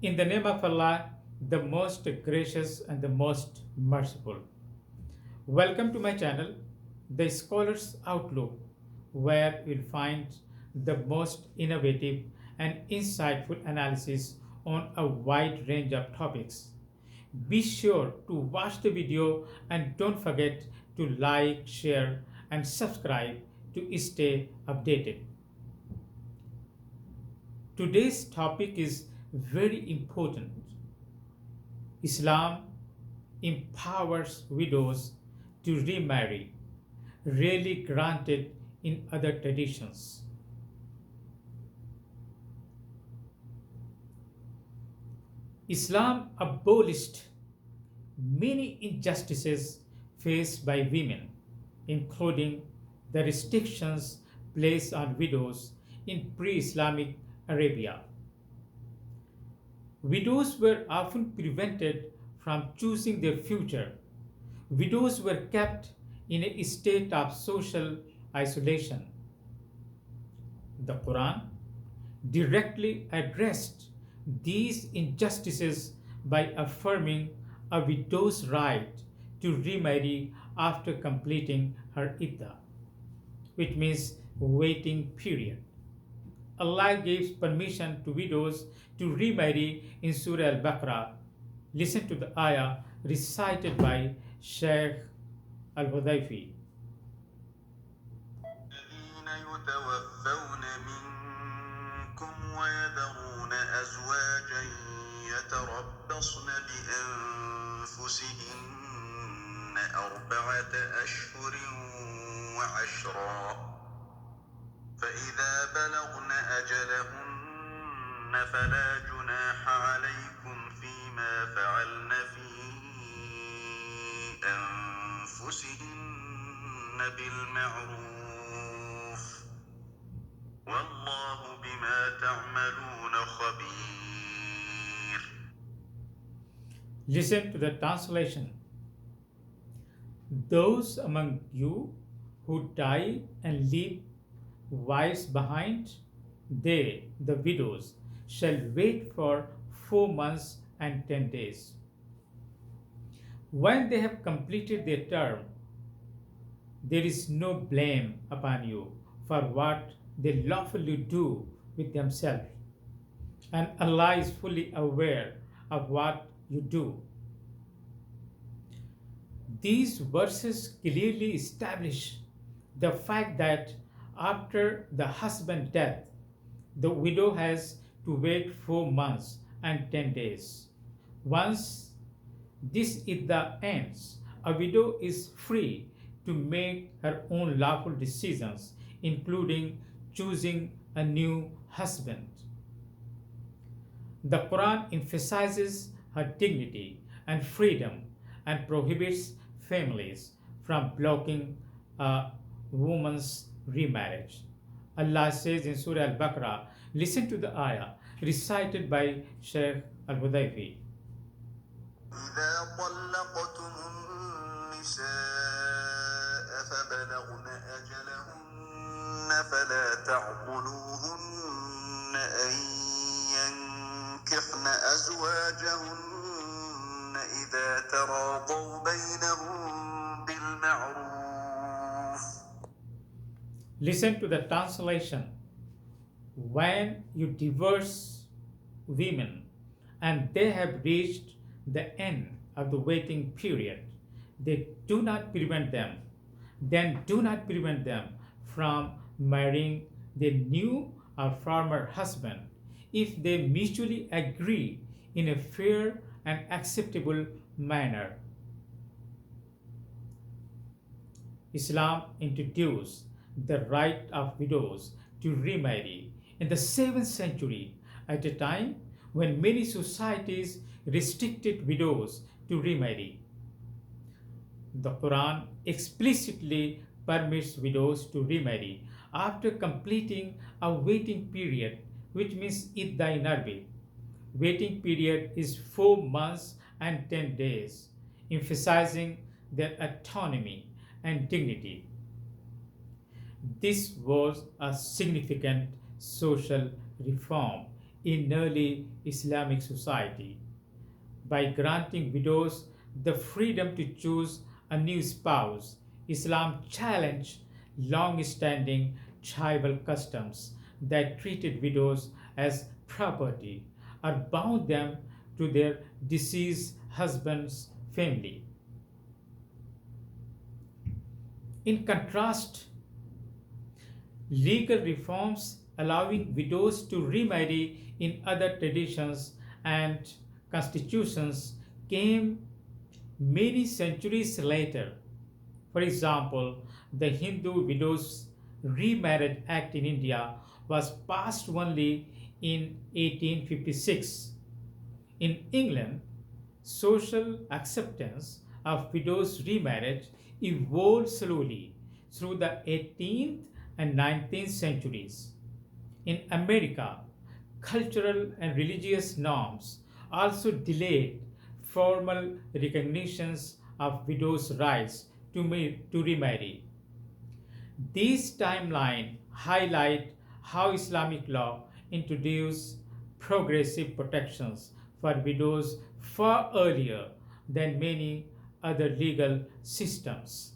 In the name of Allah, the most gracious and the most merciful. Welcome to my channel, The Scholar's Outlook, where you'll find the most innovative and insightful analysis on a wide range of topics. Be sure to watch the video and don't forget to like, share, and subscribe to stay updated. Today's topic is very important. Islam empowers widows to remarry, rarely granted in other traditions. Islam abolished many injustices faced by women, including the restrictions placed on widows in pre-Islamic Arabia. Widows were often prevented from choosing their future. Widows were kept in a state of social isolation. The Quran directly addressed these injustices by affirming a widow's right to remarry after completing her Iddah, which means waiting period. Allah gives permission to widows to remarry in Surah Al-Baqarah. Listen to the ayah recited by Sheikh Al-Hudayfi. الذين يتوفون منكم ويذرون أزواجا يتربصن بأنفسهن أربعة أشهر وعشرا فإذا بلغن أجلهن فلا جناح عليكم فيما فعلن في أنفسهن بالمعروف والله بما تعملون خبير. Listen to the translation. Those among you who die and leave wives behind, they, the widows, shall wait for 4 months and 10 days. When they have completed their term, there is no blame upon you for what they lawfully do with themselves, and Allah is fully aware of what you do. These verses clearly establish the fact that after the husband's death, the widow has to wait 4 months and 10 days. Once this iddah ends, a widow is free to make her own lawful decisions, including choosing a new husband. The Quran emphasizes her dignity and freedom and prohibits families from blocking a woman's remarriage. Allah says in Surah Al-Baqarah, listen to the ayah recited by Sheikh Al-Hudayfi. إذا طلقتم النساء فبلغن أجلهن فلا تعضلوهن أن ينكحن أزواجهن إذا تراضوا بينهم بالمعروف. Listen to the translation. When you divorce women and they have reached the end of the waiting period, they do not prevent them, then do not prevent them from marrying their new or former husband if they mutually agree in a fair and acceptable manner. Islam introduced the right of widows to remarry in the 7th century at a time when many societies restricted widows to remarry. The Quran explicitly permits widows to remarry after completing a waiting period, which means Iddah in Arabic. Waiting period is 4 months and 10 days, emphasizing their autonomy and dignity. This was a significant social reform in early Islamic society. By granting widows the freedom to choose a new spouse, Islam challenged long standing tribal customs that treated widows as property or bound them to their deceased husband's family. In contrast, legal reforms allowing widows to remarry in other traditions and constitutions came many centuries later. For example, the Hindu Widows Remarriage Act in India was passed only in 1856. In England, social acceptance of widows' remarriage evolved slowly through the 18th and 19th centuries. In America, cultural and religious norms also delayed formal recognitions of widows' rights to remarry. These timelines highlight how Islamic law introduced progressive protections for widows far earlier than many other legal systems.